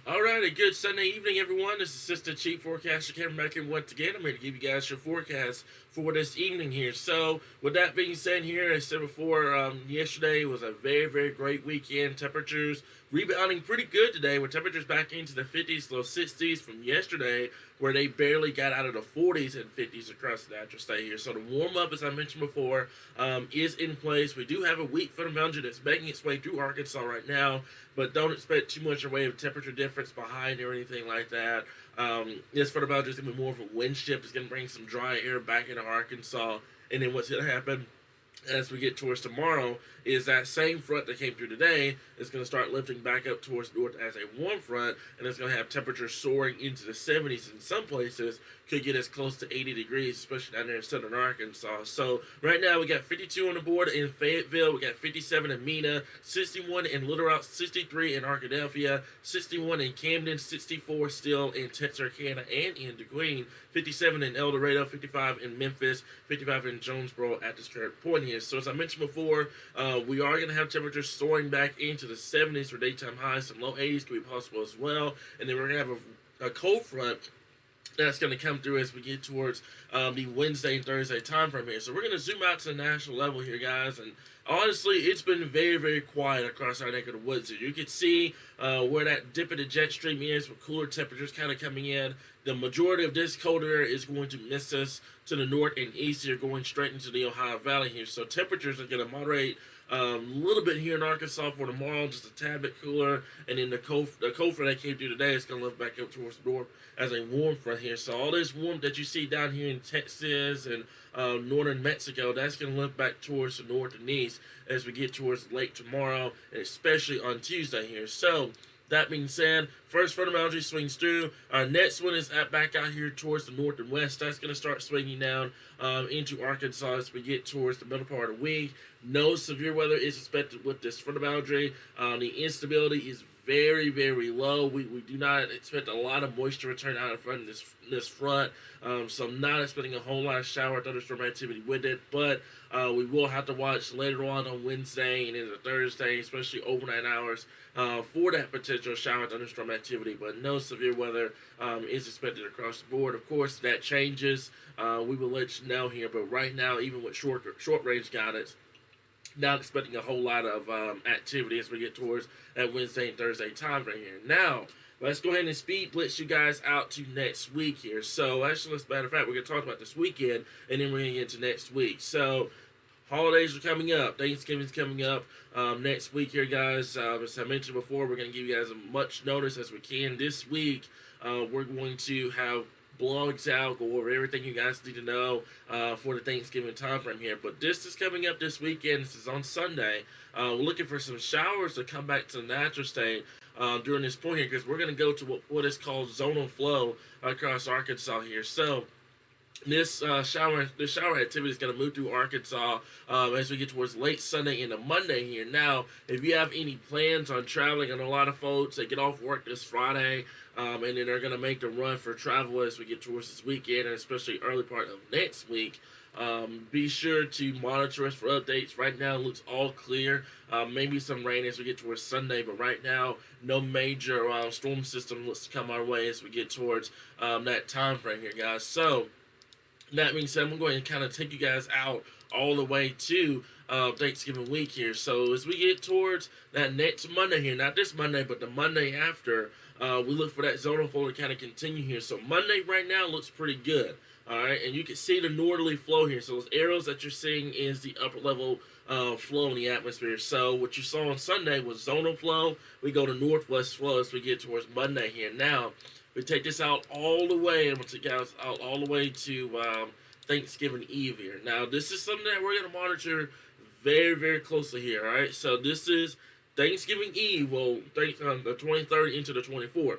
All right, a good Sunday evening, everyone. This is Assistant Chief Forecaster Cameron back in once again. I'm here to give you guys your forecast for this evening here. So, with that being said, here, as I said before, yesterday was a very, very great weekend. Temperatures rebounding pretty good today, with temperatures back into the 50s, low 60s from yesterday, where they barely got out of the 40s and 50s across the natural state here. So, the warm up, as I mentioned before, is in place. We do have a weak front boundary that's making its way through Arkansas right now, but don't expect too much in the way of temperature difference behind or anything like that. This front boundary is going to be more of a wind shift. It's going to bring some dry air back into Arkansas, and then what's going to happen as we get towards tomorrow is that same front that came through today is going to start lifting back up towards the north as a warm front, and it's going to have temperatures soaring into the 70s in some places, could get as close to 80 degrees, especially down there in southern Arkansas. So right now we got 52 on the board in Fayetteville, we got 57 in Mena, 61 in Little Rock, 63 in Arkadelphia, 61 in Camden, 64 still in Texarkana and in DeQueen, 57 in El Dorado, 55 in Memphis, 55 in Jonesboro at this current point here. So as I mentioned before, we are going to have temperatures soaring back into the 70s for daytime highs. Some low 80s could be possible as well. And then we're going to have a cold front that's going to come through as we get towards the Wednesday and Thursday time frame here. So we're going to zoom out to the national level here, guys. And honestly, it's been very, very quiet across our neck of the woods here. You can see where that dip of the jet stream is with cooler temperatures kind of coming in. The majority of this cold air is going to miss us to the north and east here, going straight into the Ohio Valley here. So temperatures are going to moderate a little bit here in Arkansas for tomorrow, just a tad bit cooler. And then the cold front that came through today is going to lift back up towards the north as a warm front here. So all this warmth that you see down here in Texas and northern Mexico, that's going to lift back towards the north and east as we get towards late tomorrow, and especially on Tuesday here. So that being said, first front of boundary swings through. Our next one is back out here towards the north and west. That's going to start swinging down into Arkansas as we get towards the middle part of the week. No severe weather is expected with this front of boundary. The instability is very, very low. We do not expect a lot of moisture return out in front of this front. So I'm not expecting a whole lot of shower thunderstorm activity with it. But we will have to watch later on Wednesday and into Thursday, especially overnight hours, for that potential shower thunderstorm activity. But no severe weather is expected across the board. Of course, that changes. We will let you know here. But right now, even with short range guidance, not expecting a whole lot of activity as we get towards that Wednesday and Thursday time frame here. Now, let's go ahead and speed blitz you guys out to next week here. So, actually, as a matter of fact, we're going to talk about this weekend, and then we're going to get into next week. So, holidays are coming up. Thanksgiving's coming up next week here, guys. As I mentioned before, we're going to give you guys as much notice as we can. This week, we're going to have blogs out, go over everything you guys need to know for the Thanksgiving time frame here. But this is coming up this weekend. This is on Sunday. We're looking for some showers to come back to the natural state during this point here, because we're going to go to what is called zonal flow across Arkansas here. So this shower activity is going to move through Arkansas as we get towards late Sunday into Monday here. Now, if you have any plans on traveling, I know a lot of folks, they get off work this Friday, and then they're going to make the run for travel as we get towards this weekend, and especially early part of next week. Be sure to monitor us for updates. Right now, it looks all clear. Maybe some rain as we get towards Sunday, but right now, no major storm system looks to come our way as we get towards that time frame here, guys. So, that being said, I'm going to kind of take you guys out all the way to Thanksgiving week here. So as we get towards that next Monday here, not this Monday, but the Monday after, we look for that zonal flow to kind of continue here. So Monday right now looks pretty good. All right, and you can see the northerly flow here. So those arrows that you're seeing is the upper level flow in the atmosphere. So what you saw on Sunday was zonal flow. We go to northwest flow as we get towards Monday here. Now, we take this out all the way, and we'll take guys out all the way to Thanksgiving Eve here. Now, this is something that we're going to monitor very, very closely here, all right? So this is Thanksgiving Eve, well, the 23rd into the 24th.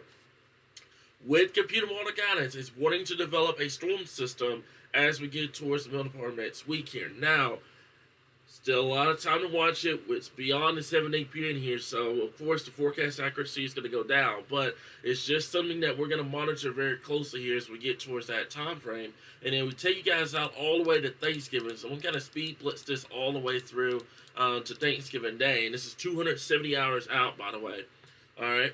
With computer model guidance, it's wanting to develop a storm system as we get towards the middle part of next week here. Now, still a lot of time to watch it. It's beyond the 7-day period here, so of course the forecast accuracy is going to go down. But it's just something that we're going to monitor very closely here as we get towards that time frame. And then we take you guys out all the way to Thanksgiving. So we're going to speed blitz this all the way through to Thanksgiving Day. And this is 270 hours out, by the way. All right.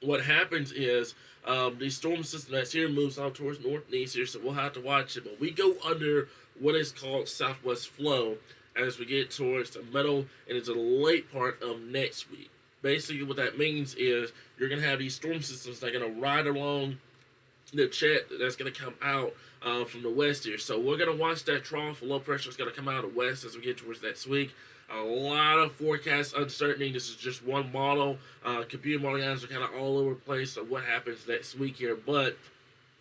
what happens is the storm system that's here moves on towards northeast here, so we'll have to watch it. But we go under what is called southwest flow as we get towards the middle and into the late part of next week. Basically, what that means is you're going to have these storm systems that are going to ride along the jet that's going to come out from the west here. So we're going to watch that trough. Low pressure is going to come out of the west as we get towards next week. A lot of forecast uncertainty. This is just one model. Computer modeling guys are kind of all over the place of what happens next week here. But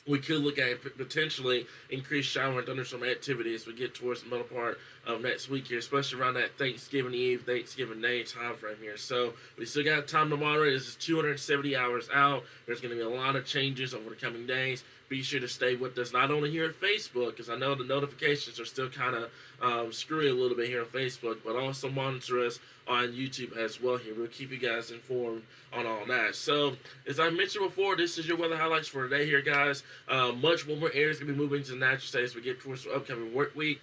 we could look at potentially increased shower and thunderstorm activity as we get towards the middle part of next week here, especially around that Thanksgiving Eve, Thanksgiving Day time frame here. So we still got time to moderate. This is 270 hours out. There's going to be a lot of changes over the coming days. Be sure to stay with us, not only here at Facebook, because I know the notifications are still kind of screwy a little bit here on Facebook, but also monitor us on YouTube as well here. We'll keep you guys informed on all that. So, as I mentioned before, this is your weather highlights for today here, guys. Much warmer air is going to be moving to the natural state as we get towards the upcoming work week.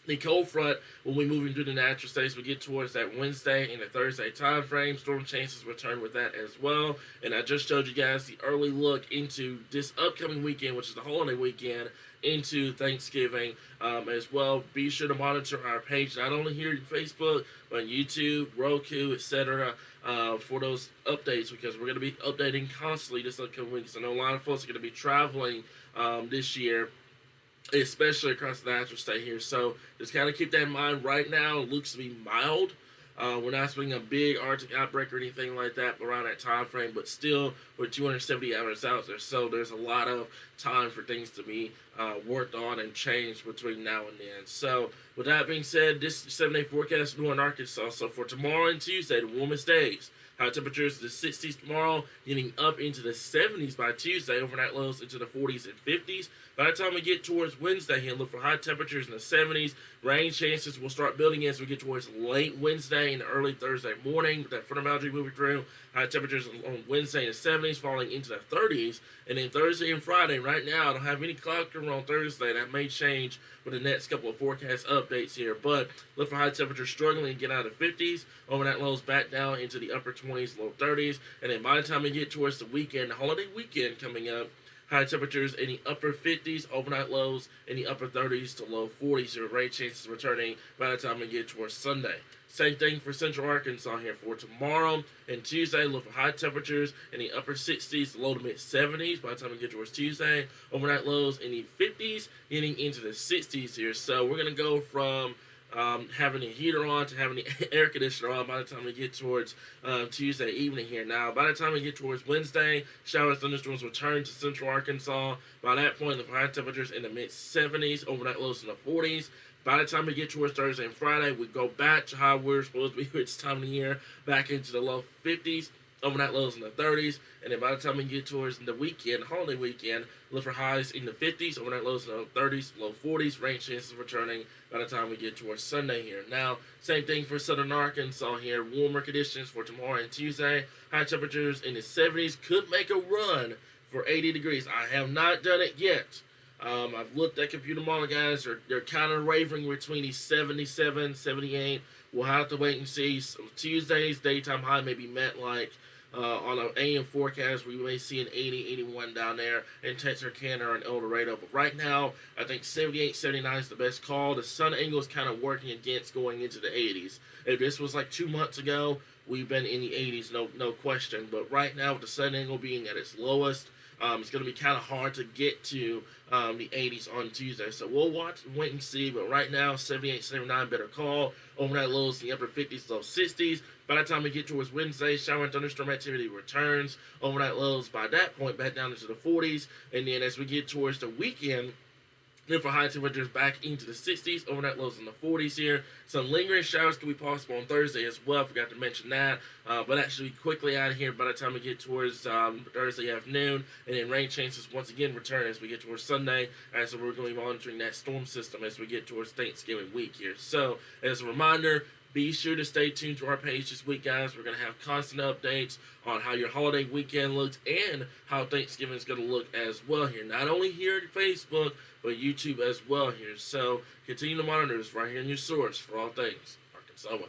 The cold front, when we move into the natural states, we get towards that Wednesday and the Thursday time frame. Storm chances return with that as well. And I just showed you guys the early look into this upcoming weekend, which is the holiday weekend, into Thanksgiving as well. Be sure to monitor our page, not only here on Facebook, but on YouTube, Roku, etc., for those updates, because we're going to be updating constantly this upcoming week. So I know a lot of folks are going to be traveling this year, especially across the natural state here. So just kind of keep that in mind. Right now, it looks to be mild. We're not seeing a big Arctic outbreak or anything like that around that time frame, but still, we're 270 hours out there. So there's a lot of time for things to be worked on and changed between now and then. So with that being said, this 7-day forecast is in Arkansas. So for tomorrow and Tuesday, the warmest days. High temperatures in the 60s tomorrow, getting up into the 70s by Tuesday. Overnight lows into the 40s and 50s. By the time we get towards Wednesday here, look for high temperatures in the 70s. Rain chances will start building as we get towards late Wednesday and early Thursday morning. With that front of boundary moving through, high temperatures on Wednesday in the 70s, falling into the 30s. And then Thursday and Friday, right now, I don't have any cloud cover on Thursday. That may change with the next couple of forecast updates here. But look for high temperatures struggling to get out of the 50s. Overnight lows back down into the upper 20s, low 30s. And then by the time we get towards the weekend, the holiday weekend coming up, high temperatures in the upper 50s, overnight lows in the upper 30s to low 40s. Your rain chances returning by the time we get towards Sunday. Same thing for Central Arkansas here for tomorrow and Tuesday. Look for high temperatures in the upper 60s, low to mid 70s by the time we get towards Tuesday. Overnight lows in the 50s, getting into the 60s here. So we're going to go from having the heater on to having the air conditioner on by the time we get towards Tuesday evening here. Now, by the time we get towards Wednesday, showers, thunderstorms return to Central Arkansas. By that point, the high temperatures in the mid 70s, overnight lows in the 40s. By the time we get towards Thursday and Friday, we go back to how we're supposed to be this time of the year, back into the low 50s, overnight lows in the 30s, and then by the time we get towards the weekend, holiday weekend, look for highs in the 50s, overnight lows in the 30s, low 40s, rain chances returning by the time we get towards Sunday here. Now, same thing for Southern Arkansas here, warmer conditions for tomorrow and Tuesday, high temperatures in the 70s, could make a run for 80 degrees. I have not done it yet. I've looked at computer model guys. They're kind of wavering between these 77, 78. We'll have to wait and see. So Tuesday's daytime high may be met like on an AM forecast where you may see an 80, 81 down there in Texarkana or in El Dorado. But right now, I think 78, 79 is the best call. The sun angle is kind of working against going into the 80s. If this was like 2 months ago, we've been in the 80s, no question. But right now, with the sun angle being at its lowest, it's going to be kind of hard to get to the 80s on Tuesday. So we'll watch and wait and see. But right now, 78, 79, better call. Overnight lows in the upper 50s, low 60s. By the time we get towards Wednesday, shower and thunderstorm activity returns. Overnight lows by that point back down into the 40s. And then as we get towards the weekend, look for high temperatures back into the 60s, overnight lows in the 40s here. Some lingering showers could be possible on Thursday as well. Forgot to mention that. But that should be quickly out of here by the time we get towards Thursday afternoon. And then rain chances once again return as we get towards Sunday. So we're going to be monitoring that storm system as we get towards Thanksgiving week here. So as a reminder, be sure to stay tuned to our page this week, guys. We're going to have constant updates on how your holiday weekend looks and how Thanksgiving is going to look as well here. Not only here at Facebook, but YouTube as well here. So continue to monitor us right here in your source for all things Arkansas weather.